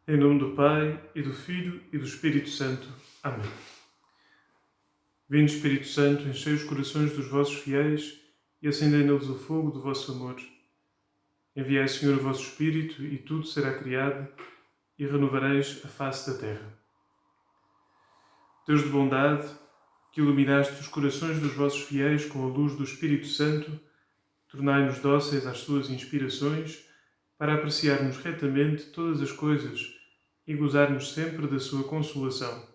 Em nome do Pai, e do Filho, e do Espírito Santo. Amém. Vinde, Espírito Santo, enchei os corações dos vossos fiéis e acendei neles o fogo do vosso amor. Enviai, Senhor, o vosso Espírito, e tudo será criado, e renovareis a face da terra. Deus de bondade, que iluminaste os corações dos vossos fiéis com a luz do Espírito Santo, tornai-nos dóceis às suas inspirações, para apreciarmos retamente todas as coisas e gozarmos sempre da sua consolação.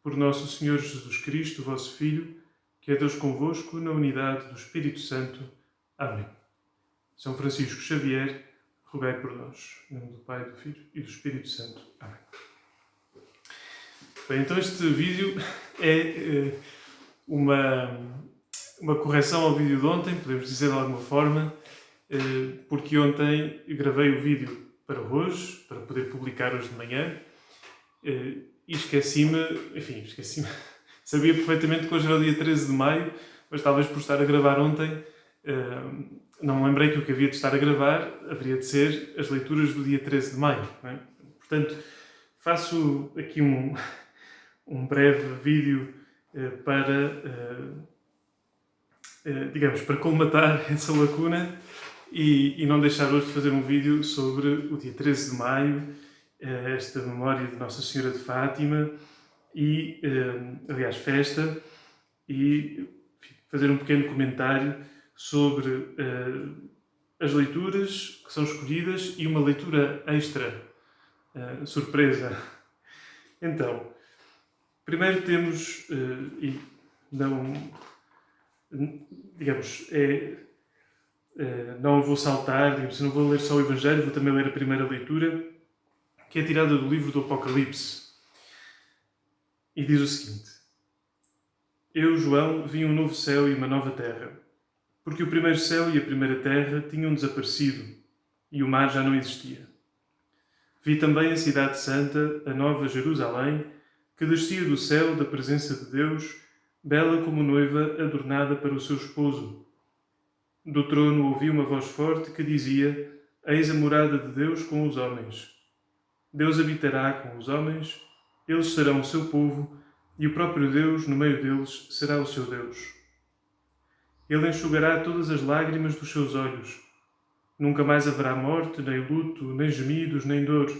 Por nosso Senhor Jesus Cristo, vosso Filho, que é Deus convosco, na unidade do Espírito Santo. Amém. São Francisco Xavier, rogai por nós. Em nome do Pai, do Filho e do Espírito Santo. Amém. Bem, então este vídeo é uma correção ao vídeo de ontem, podemos dizer de alguma forma, porque ontem gravei o vídeo para hoje, para poder publicar hoje de manhã, e esqueci-me. Sabia perfeitamente que hoje era o dia 13 de maio, mas talvez por estar a gravar ontem, não me lembrei que o que havia de estar a gravar haveria de ser as leituras do dia 13 de maio. Não é? Portanto, faço aqui um breve vídeo para colmatar essa lacuna e não deixar hoje de fazer um vídeo sobre o dia 13 de maio, esta memória de Nossa Senhora de Fátima e, aliás, festa, e fazer um pequeno comentário sobre as leituras que são escolhidas e uma leitura extra, surpresa. Então, primeiro temos, não vou saltar, não vou ler só o Evangelho, vou também ler a primeira leitura, que é tirada do livro do Apocalipse. E diz o seguinte: Eu, João, vi um novo céu e uma nova terra, porque o primeiro céu e a primeira terra tinham desaparecido, e o mar já não existia. Vi também a cidade santa, a nova Jerusalém, que descia do céu da presença de Deus, bela como noiva adornada para o seu esposo. Do trono ouvi uma voz forte que dizia: Eis a morada de Deus com os homens. Deus habitará com os homens, eles serão o seu povo, e o próprio Deus, no meio deles, será o seu Deus. Ele enxugará todas as lágrimas dos seus olhos. Nunca mais haverá morte, nem luto, nem gemidos, nem dor,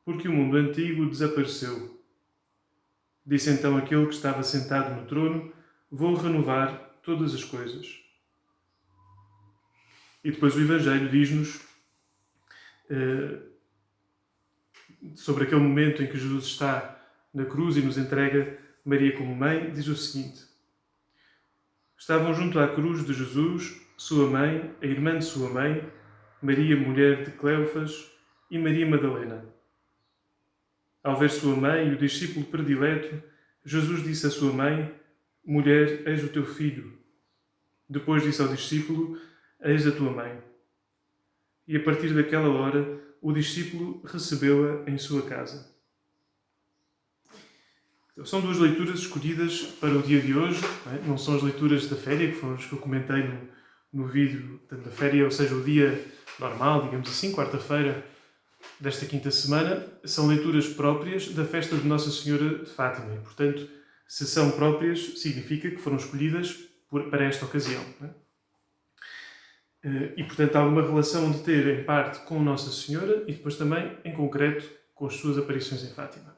porque o mundo antigo desapareceu. Disse então aquele que estava sentado no trono: Vou renovar todas as coisas. E depois o Evangelho diz-nos sobre aquele momento em que Jesus está na cruz e nos entrega Maria como mãe, diz o seguinte: Estavam junto à cruz de Jesus sua mãe, a irmã de sua mãe, Maria, mulher de Cleofas, e Maria Madalena. Ao ver sua mãe e o discípulo predileto, Jesus disse à sua mãe: Mulher, eis o teu filho. Depois disse ao discípulo: Eis a tua mãe. E a partir daquela hora, o discípulo recebeu-a em sua casa. Então, são duas leituras escolhidas para o dia de hoje. Não são as leituras da féria, que foram as que eu comentei no vídeo da féria, ou seja, o dia normal, digamos assim, quarta-feira desta quinta semana. São leituras próprias da festa de Nossa Senhora de Fátima. E, portanto, se são próprias, significa que foram escolhidas para esta ocasião. E, portanto, há uma relação de ter, em parte, com Nossa Senhora e depois também, em concreto, com as suas aparições em Fátima.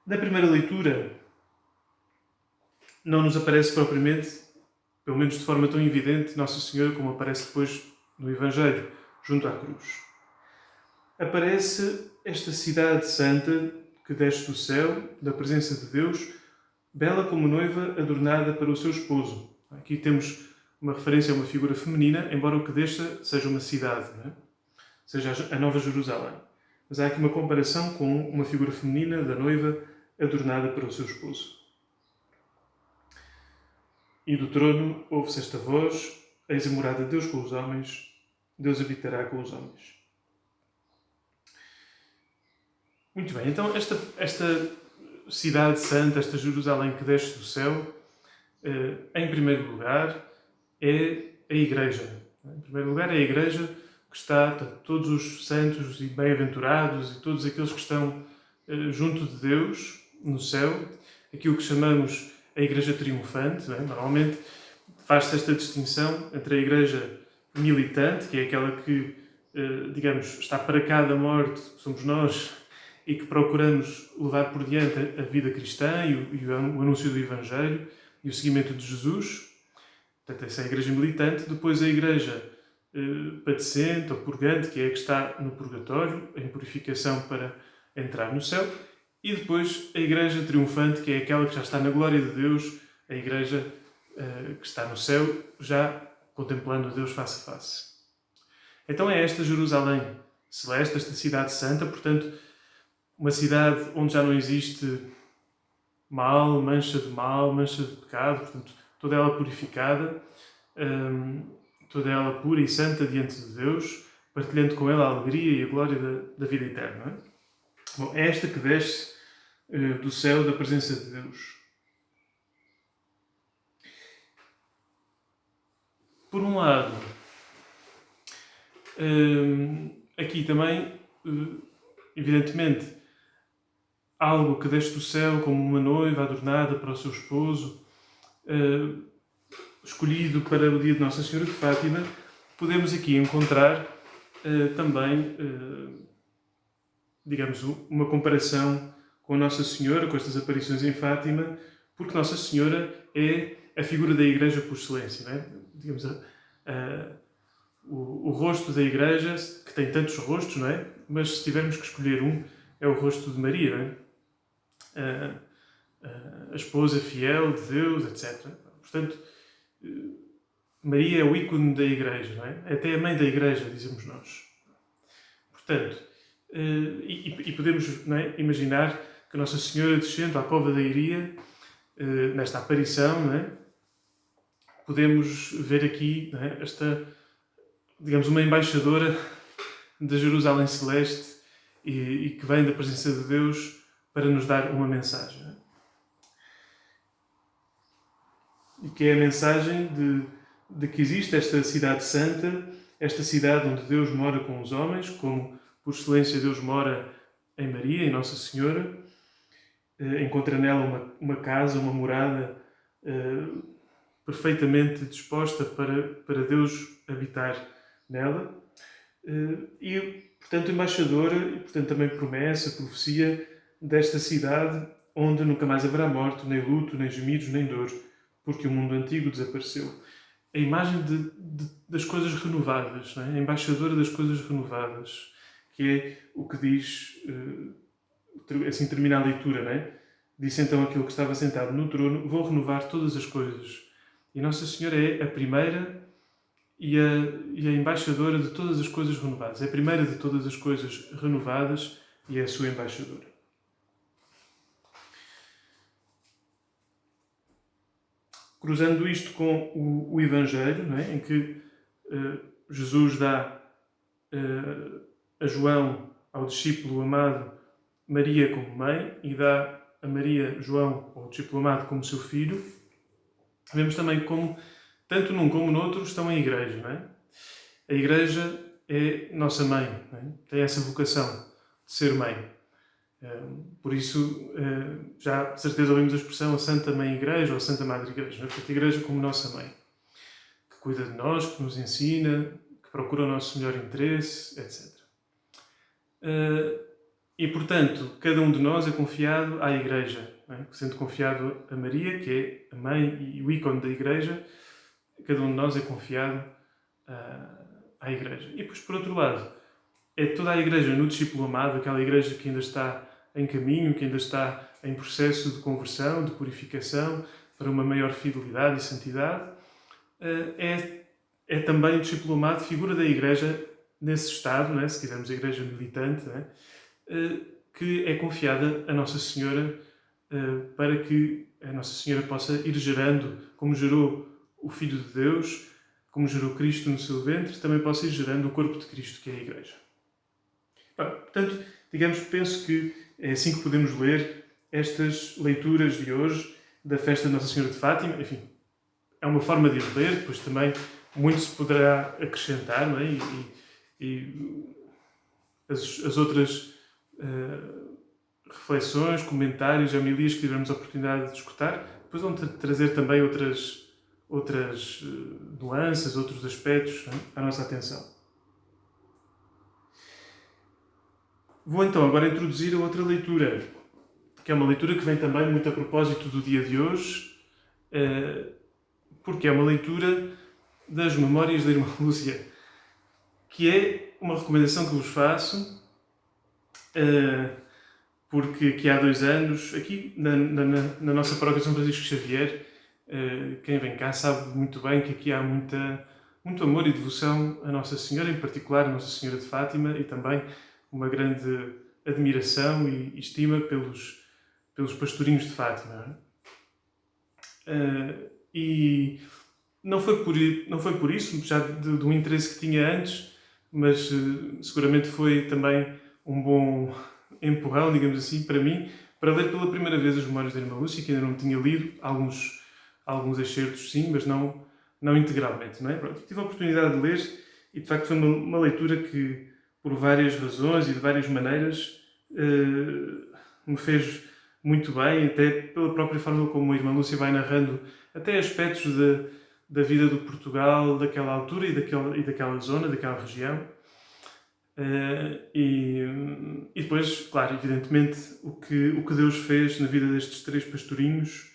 Na primeira leitura, não nos aparece propriamente, pelo menos de forma tão evidente, Nossa Senhora como aparece depois no Evangelho, junto à cruz. Aparece esta cidade santa que desce do céu, da presença de Deus, bela como noiva adornada para o seu esposo. Aqui temos uma referência a uma figura feminina, embora o que deixa seja uma cidade, não é? Seja a Nova Jerusalém. Mas há aqui uma comparação com uma figura feminina da noiva adornada para o seu esposo. E do trono ouve-se esta voz: Eis a morada de Deus com os homens, Deus habitará com os homens. Muito bem, então esta cidade santa, esta Jerusalém que desce do céu, em primeiro lugar, é a Igreja. Em primeiro lugar, é a Igreja que está, portanto, todos os santos e bem-aventurados e todos aqueles que estão junto de Deus, no céu, aquilo que chamamos a Igreja Triunfante. Não é? Normalmente faz-se esta distinção entre a Igreja militante, que é aquela que, digamos, está para cá da morte, somos nós, e que procuramos levar por diante a vida cristã e o anúncio do Evangelho e o seguimento de Jesus. Portanto, essa é a Igreja militante. Depois a Igreja padecente ou purgante, que é a que está no purgatório, em purificação para entrar no céu. E depois a Igreja triunfante, que é aquela que já está na glória de Deus, a Igreja que está no céu, já contemplando Deus face a face. Então é esta Jerusalém celeste, esta cidade santa, portanto, uma cidade onde já não existe mal, mancha de pecado, portanto, toda ela purificada, toda ela pura e santa diante de Deus, partilhando com ela a alegria e a glória da vida eterna. Não é? Bom, é esta que desce do céu da presença de Deus. Por um lado, aqui também, evidentemente, algo que desce do céu como uma noiva adornada para o seu esposo, escolhido para o dia de Nossa Senhora de Fátima, podemos aqui encontrar também, digamos, uma comparação com a Nossa Senhora, com estas aparições em Fátima, porque Nossa Senhora é a figura da Igreja por excelência, não é? Digamos, o rosto da Igreja, que tem tantos rostos, não é? Mas se tivermos que escolher um, é o rosto de Maria, não é? A esposa fiel de Deus, etc. Portanto, Maria é o ícone da Igreja, não é? Até a mãe da Igreja, dizemos nós. Portanto, e podemos, não é, imaginar que Nossa Senhora descendo à cova da Iria, nesta aparição, não é? Podemos ver aqui, não é, esta, digamos, uma embaixadora da Jerusalém Celeste e que vem da presença de Deus para nos dar uma mensagem. Não é? E que é a mensagem de que existe esta cidade santa, esta cidade onde Deus mora com os homens, como por excelência Deus mora em Maria, em Nossa Senhora, encontra nela uma casa, uma morada perfeitamente disposta para Deus habitar nela. E, portanto, embaixadora e, portanto, também promessa, profecia desta cidade onde nunca mais haverá morte, nem luto, nem gemidos, nem dor, porque o mundo antigo desapareceu. A imagem das coisas renovadas, não é? A embaixadora das coisas renovadas, que é o que diz, assim termina a leitura, não é? Disse então aquele que estava sentado no trono: vou renovar todas as coisas. E Nossa Senhora é a primeira e a embaixadora de todas as coisas renovadas. É a primeira de todas as coisas renovadas e é a sua embaixadora. Cruzando isto com o Evangelho, não é? Em que Jesus dá a João, ao discípulo amado, Maria como mãe, e dá a Maria, João, ao discípulo amado, como seu filho, vemos também como, tanto num como no outro, estão a Igreja. Não é? A Igreja é nossa mãe, não é? Tem essa vocação de ser mãe. Por isso, já de certeza ouvimos a expressão a Santa Mãe Igreja ou a Santa Madre Igreja. Não é? Portanto, a Igreja como nossa mãe, que cuida de nós, que nos ensina, que procura o nosso melhor interesse, etc. E, portanto, cada um de nós é confiado à Igreja, não é? Sendo confiado a Maria, que é a mãe e o ícone da Igreja, cada um de nós é confiado à Igreja. E depois, por outro lado, é toda a Igreja no discípulo amado, aquela Igreja que ainda está em caminho, que ainda está em processo de conversão, de purificação, para uma maior fidelidade e santidade, é também o discípulo amado, figura da Igreja nesse estado, não é? Se quisermos a Igreja militante, não é? Que é confiada a Nossa Senhora para que a Nossa Senhora possa ir gerando, como gerou o Filho de Deus, como gerou Cristo no seu ventre, também possa ir gerando o corpo de Cristo, que é a Igreja. Portanto, digamos, penso que é assim que podemos ler estas leituras de hoje da festa de Nossa Senhora de Fátima. Enfim, é uma forma de ler, depois também muito se poderá acrescentar, não é? e as outras reflexões, comentários, homilias que tivermos a oportunidade de escutar, depois vão trazer também outras nuances, outros aspectos, não é, à nossa atenção. Vou então agora introduzir a outra leitura, que é uma leitura que vem também muito a propósito do dia de hoje, porque é uma leitura das Memórias da Irmã Lúcia, que é uma recomendação que vos faço, porque que há 2 anos, aqui na nossa paróquia São Francisco Xavier, quem vem cá sabe muito bem que aqui há muito amor e devoção a Nossa Senhora, em particular a Nossa Senhora de Fátima, e também uma grande admiração e estima pelos pastorinhos de Fátima. E não foi por isso, já de um interesse que tinha antes, mas seguramente foi também um bom empurrão, digamos assim, para mim, para ler pela primeira vez as Memórias da Irmã Lúcia, que ainda não tinha lido, alguns excertos sim, mas não integralmente, não é? Pronto, tive a oportunidade de ler e de facto foi uma leitura que, por várias razões e de várias maneiras, me fez muito bem, até pela própria forma como a Irmã Lúcia vai narrando até aspectos da vida do Portugal daquela altura e daquela zona, daquela região. E depois, claro, evidentemente, o que Deus fez na vida destes 3 pastorinhos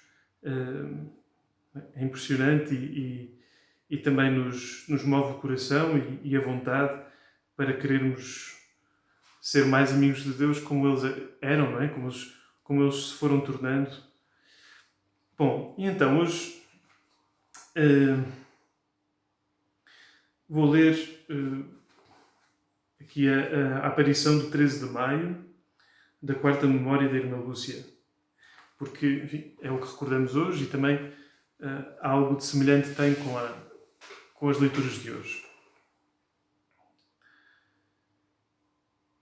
é impressionante e também nos move o coração e a vontade para querermos ser mais amigos de Deus como eles eram, não é? Como eles se foram tornando. Bom, e então hoje vou ler aqui a aparição do 13 de maio, da 4ª Memória da Irmã Lúcia, porque, enfim, é o que recordamos hoje e também algo de semelhante tem com as leituras de hoje.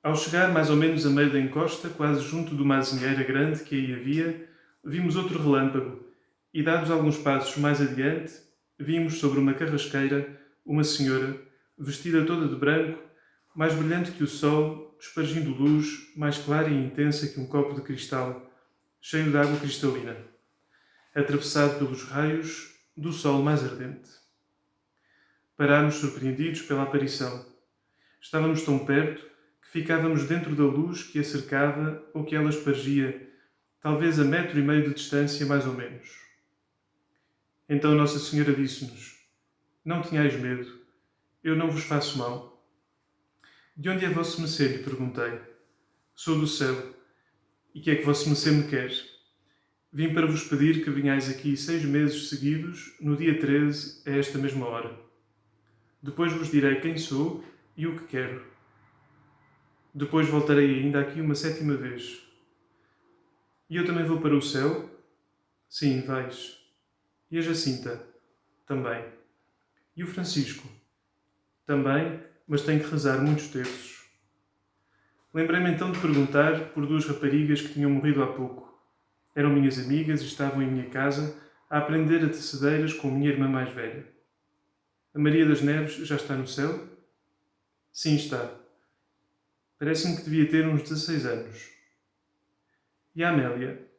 Ao chegar mais ou menos a meio da encosta, quase junto de uma azinheira grande que aí havia, vimos outro relâmpago e, dados alguns passos mais adiante, vimos sobre uma carrasqueira uma senhora, vestida toda de branco, mais brilhante que o sol, espargindo luz, mais clara e intensa que um copo de cristal, cheio de água cristalina, atravessado pelos raios do sol mais ardente. Parámos surpreendidos pela aparição. Estávamos tão perto que ficávamos dentro da luz que a cercava ou que ela espargia, talvez a 1,5 metro de distância, mais ou menos. Então Nossa Senhora disse-nos: Não tenhais medo, eu não vos faço mal. De onde é vosso Messê? Lhe perguntei. Sou do céu. E que é que vosso Messê me quer? Vim para vos pedir que vinhais aqui 6 meses seguidos, no dia 13, a esta mesma hora. Depois vos direi quem sou e o que quero. Depois voltarei ainda aqui uma 7ª vez. E eu também vou para o céu? Sim, vais. E a Jacinta? Também. E o Francisco? Também, mas tem que rezar muitos terços. Lembrei-me então de perguntar por 2 raparigas que tinham morrido há pouco. Eram minhas amigas e estavam em minha casa a aprender a tecedeiras com a minha irmã mais velha. A Maria das Neves já está no céu? Sim, está. Parece-me que devia ter uns 16 anos. E a Amélia?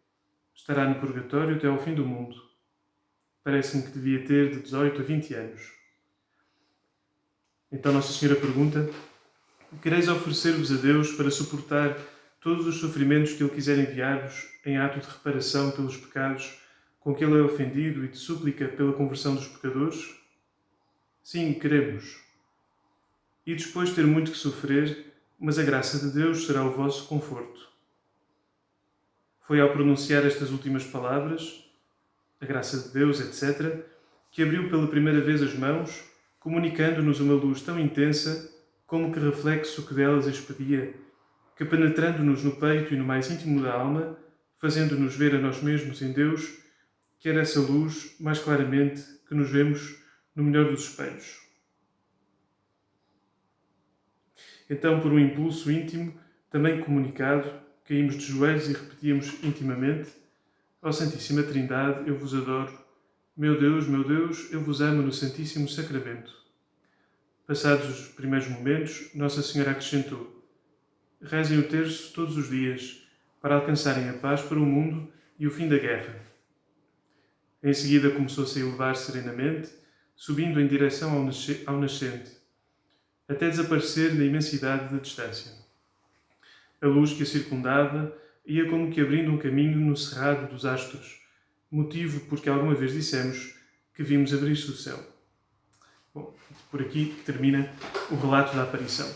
Estará no purgatório até ao fim do mundo. Parece-me que devia ter de 18 a 20 anos. Então Nossa Senhora pergunta: quereis oferecer-vos a Deus para suportar todos os sofrimentos que Ele quiser enviar-vos em ato de reparação pelos pecados com que Ele é ofendido e de súplica pela conversão dos pecadores? Sim, queremos. E depois ter muito que sofrer, mas a graça de Deus será o vosso conforto. Foi ao pronunciar estas últimas palavras, a graça de Deus, etc., que abriu pela primeira vez as mãos, comunicando-nos uma luz tão intensa como que reflexo que delas expedia, que penetrando-nos no peito e no mais íntimo da alma, fazendo-nos ver a nós mesmos em Deus, que era essa luz, mais claramente, que nos vemos no melhor dos espelhos. Então, por um impulso íntimo, também comunicado, caímos de joelhos e repetíamos intimamente: ó Santíssima Trindade, eu vos adoro. Meu Deus, eu vos amo no Santíssimo Sacramento. Passados os primeiros momentos, Nossa Senhora acrescentou: rezem o terço todos os dias, para alcançarem a paz para o mundo e o fim da guerra. Em seguida começou-se a elevar serenamente, subindo em direção ao nascente, até desaparecer na imensidade da distância. A luz que a circundava ia como que abrindo um caminho no cerrado dos astros, motivo porque alguma vez dissemos que vimos abrir-se o céu. Bom, por aqui termina o relato da aparição.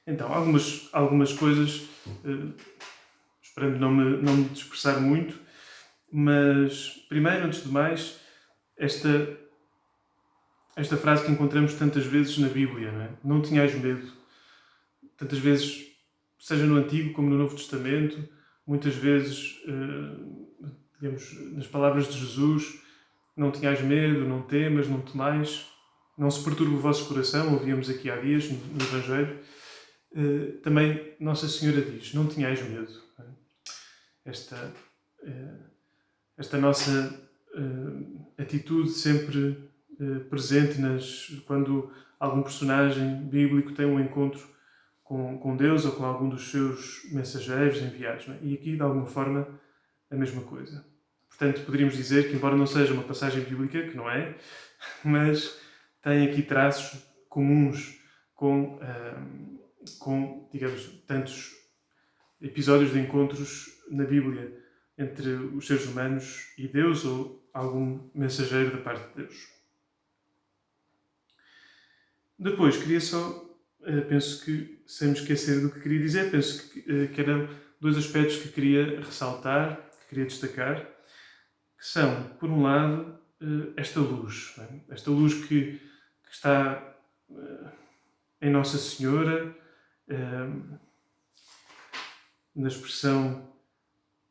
Então, algumas coisas, esperando não me dispersar muito, mas primeiro, antes de mais, esta frase que encontramos tantas vezes na Bíblia, não é? Não tenhais medo. Tantas vezes, seja no Antigo como no Novo Testamento, muitas vezes, digamos, nas palavras de Jesus, não tenhais medo, não temas, não temais, não se perturbe o vosso coração, ouvíamos aqui há dias no Evangelho. Também Nossa Senhora diz, não tenhais medo. Esta nossa atitude sempre presente quando algum personagem bíblico tem um encontro com Deus ou com algum dos seus mensageiros enviados. Não é? E aqui, de alguma forma, a mesma coisa. Portanto, poderíamos dizer que, embora não seja uma passagem bíblica, que não é, mas tem aqui traços comuns com digamos, tantos episódios de encontros na Bíblia entre os seres humanos e Deus ou algum mensageiro da parte de Deus. Depois, queria só, penso que, sem me esquecer do que queria dizer, penso que eram dois aspectos que queria ressaltar, que queria destacar, que são, por um lado, esta luz. Não é? Esta luz que está em Nossa Senhora, na expressão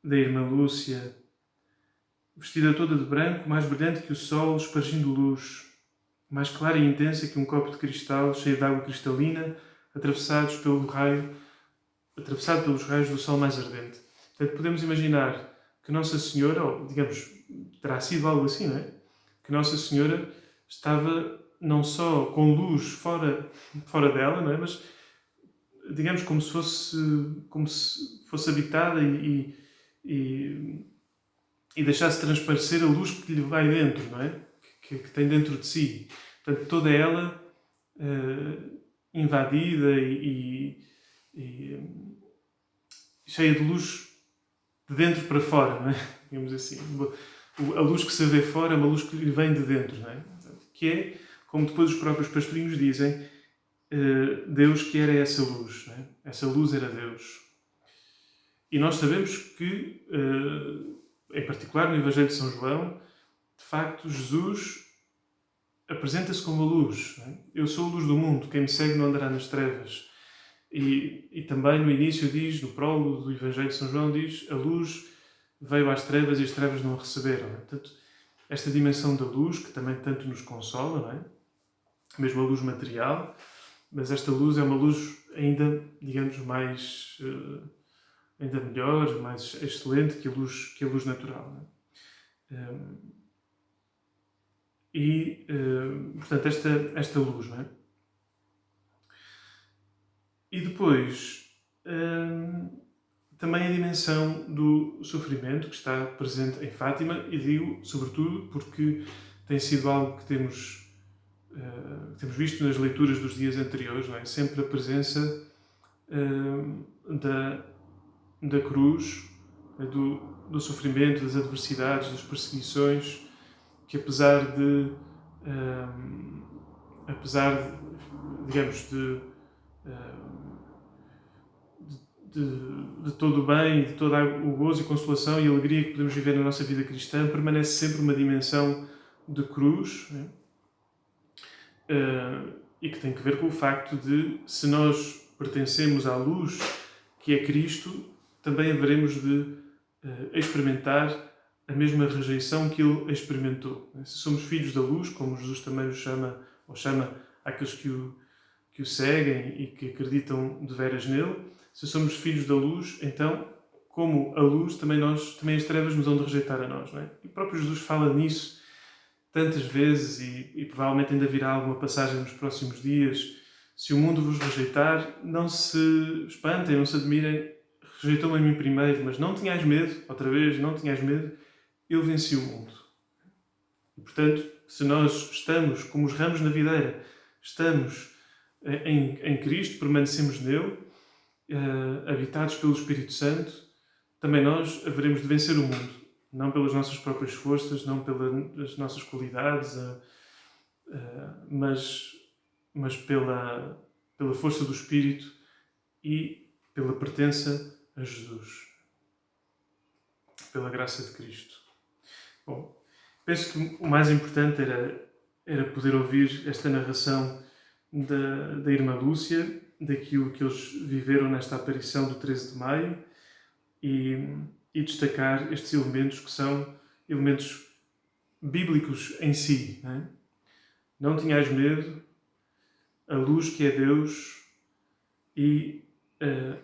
da Irmã Lúcia, vestida toda de branco, mais brilhante que o sol, espargindo luz, mais clara e intensa que um copo de cristal cheio de água cristalina, atravessado pelos raios do sol mais ardente. Portanto, podemos imaginar que Nossa Senhora, ou digamos, terá sido algo assim, não é? Que Nossa Senhora estava não só com luz fora dela, não é? Mas digamos como se fosse habitada e deixasse transparecer a luz que lhe vai dentro, não é? Que tem dentro de si. Portanto, toda ela invadida e cheia de luz de dentro para fora, não é? Digamos assim. A luz que se vê fora é uma luz que lhe vem de dentro, não é? Que é, como depois os próprios pastorinhos dizem, Deus que era essa luz. Não é? Essa luz era Deus. E nós sabemos que, em particular no Evangelho de São João, de facto, Jesus apresenta-se como a luz. Não é? Eu sou a luz do mundo, quem me segue não andará nas trevas. E também no início diz, no prólogo do Evangelho de São João, diz a luz veio às trevas e as trevas não a receberam. Não é? Portanto, esta dimensão da luz, que também tanto nos consola, não é? Mesmo a luz material, mas esta luz é uma luz ainda, digamos, mais... ainda melhor, mais excelente que a luz natural. Não é? Portanto, esta luz, não é? E depois, também a dimensão do sofrimento que está presente em Fátima, e digo, sobretudo, porque tem sido algo que temos visto nas leituras dos dias anteriores, não é? Sempre a presença da cruz, do sofrimento, das adversidades, das perseguições, que apesar de digamos, de todo o bem, de todo o gozo e consolação e alegria que podemos viver na nossa vida cristã, permanece sempre uma dimensão de cruz, né? E que tem que ver com o facto de, se nós pertencemos à luz que é Cristo, também haveremos de experimentar a mesma rejeição que Ele experimentou. Se somos filhos da luz, como Jesus também nos chama, ou chama àqueles que o seguem e que acreditam de veras nele, se somos filhos da luz, então, como a luz, também as trevas nos vão de rejeitar a nós. Não é? E o próprio Jesus fala nisso tantas vezes e provavelmente ainda virá alguma passagem nos próximos dias. Se o mundo vos rejeitar, não se espantem, não se admirem. Rejeitou-me a mim primeiro, mas não tenhais medo, outra vez, não tenhais medo, eu venci o mundo. E, portanto, se nós estamos como os ramos na videira, estamos em Cristo, permanecemos nele, habitados pelo Espírito Santo, também nós haveremos de vencer o mundo. Não pelas nossas próprias forças, não pelas nossas qualidades, mas pela força do Espírito e pela pertença a Jesus. Pela graça de Cristo. Bom, penso que o mais importante era poder ouvir esta narração da irmã Lúcia, daquilo que eles viveram nesta aparição do 13 de maio e destacar estes elementos que são elementos bíblicos em si. Não tenhais medo, a luz que é Deus e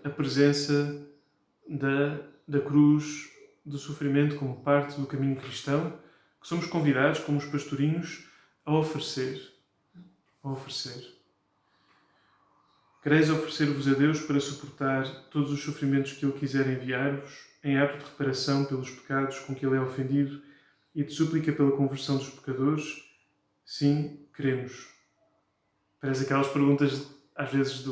a presença da cruz, do sofrimento como parte do caminho cristão, que somos convidados, como os pastorinhos, a oferecer. Quereis oferecer-vos a Deus para suportar todos os sofrimentos que Ele quiser enviar-vos, em ato de reparação pelos pecados com que Ele é ofendido e de súplica pela conversão dos pecadores? Sim, queremos. Parece aquelas perguntas, às vezes,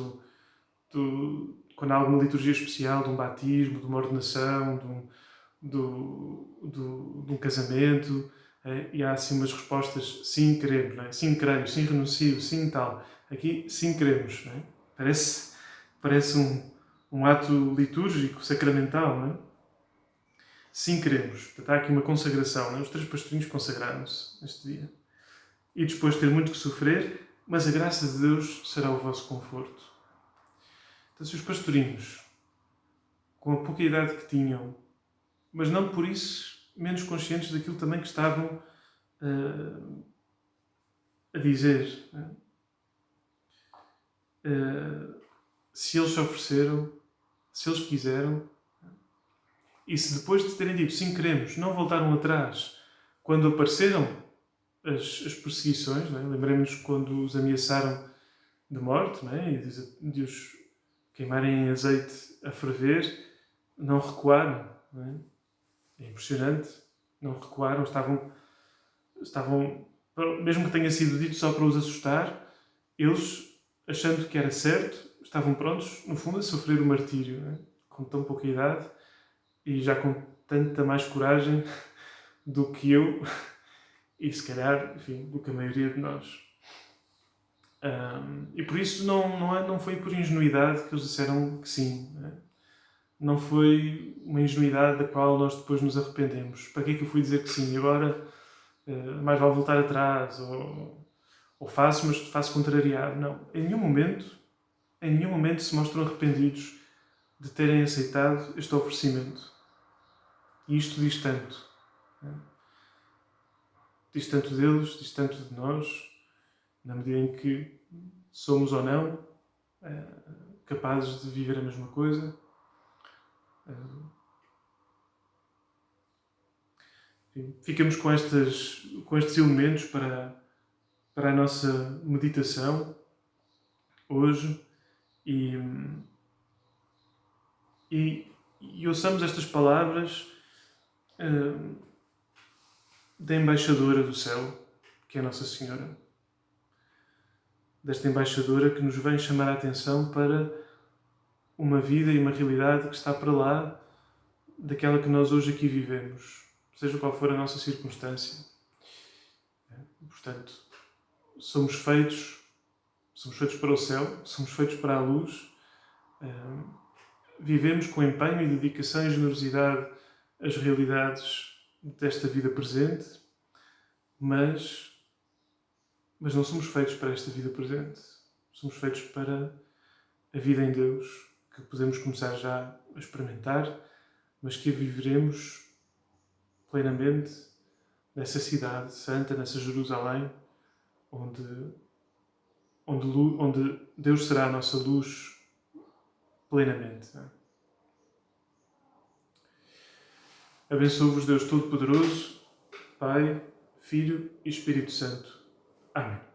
quando há alguma liturgia especial, de um batismo, de uma ordenação, de um casamento, e há assim umas respostas: sim, queremos, não é? Sim, creio, sim, renuncio, sim, tal. Aqui, sim, queremos, não é? Parece um ato litúrgico, sacramental, não é? Sim, queremos. Portanto, há aqui uma consagração, não é? Os 3 pastorinhos consagraram-se neste dia. E depois de ter muito que sofrer, mas a graça de Deus será o vosso conforto. Então, se os pastorinhos, com a pouca idade que tinham, mas não por isso menos conscientes daquilo também que estavam a dizer, se eles se ofereceram, se eles quiseram, e se depois de terem dito sim, queremos, não voltaram atrás quando apareceram as perseguições, não é? Lembremos-nos quando os ameaçaram de morte, não é? E de os queimarem em azeite a ferver, não recuaram. Não é? É impressionante. Não recuaram, estavam, mesmo que tenha sido dito só para os assustar, eles, achando que era certo, estavam prontos, no fundo, a sofrer o martírio, não é? Com tão pouca idade e já com tanta mais coragem do que eu e, se calhar, enfim, do que a maioria de nós. E por isso não foi por ingenuidade que eles disseram que sim. Não foi uma ingenuidade da qual nós depois nos arrependemos. Para que é que eu fui dizer que sim? Agora mais vale voltar atrás, ou faço, mas faço contrariado. Não. Em nenhum momento se mostram arrependidos de terem aceitado este oferecimento. E isto diz tanto. Diz tanto deles, diz tanto de nós, na medida em que somos ou não capazes de viver a mesma coisa. Ficamos com estes elementos para a nossa meditação hoje e ouçamos estas palavras da embaixadora do céu, que é Nossa Senhora. Desta embaixadora que nos vem chamar a atenção para uma vida e uma realidade que está para lá daquela que nós hoje aqui vivemos, seja qual for a nossa circunstância. Portanto, somos feitos para o céu, somos feitos para a luz, vivemos com empenho e dedicação e generosidade as realidades desta vida presente, mas não somos feitos para esta vida presente. Somos feitos para a vida em Deus, que podemos começar já a experimentar, mas que a viveremos plenamente nessa cidade santa, nessa Jerusalém, onde Deus será a nossa luz plenamente. Não é? Abençoe-vos Deus Todo-Poderoso, Pai, Filho e Espírito Santo. Amém.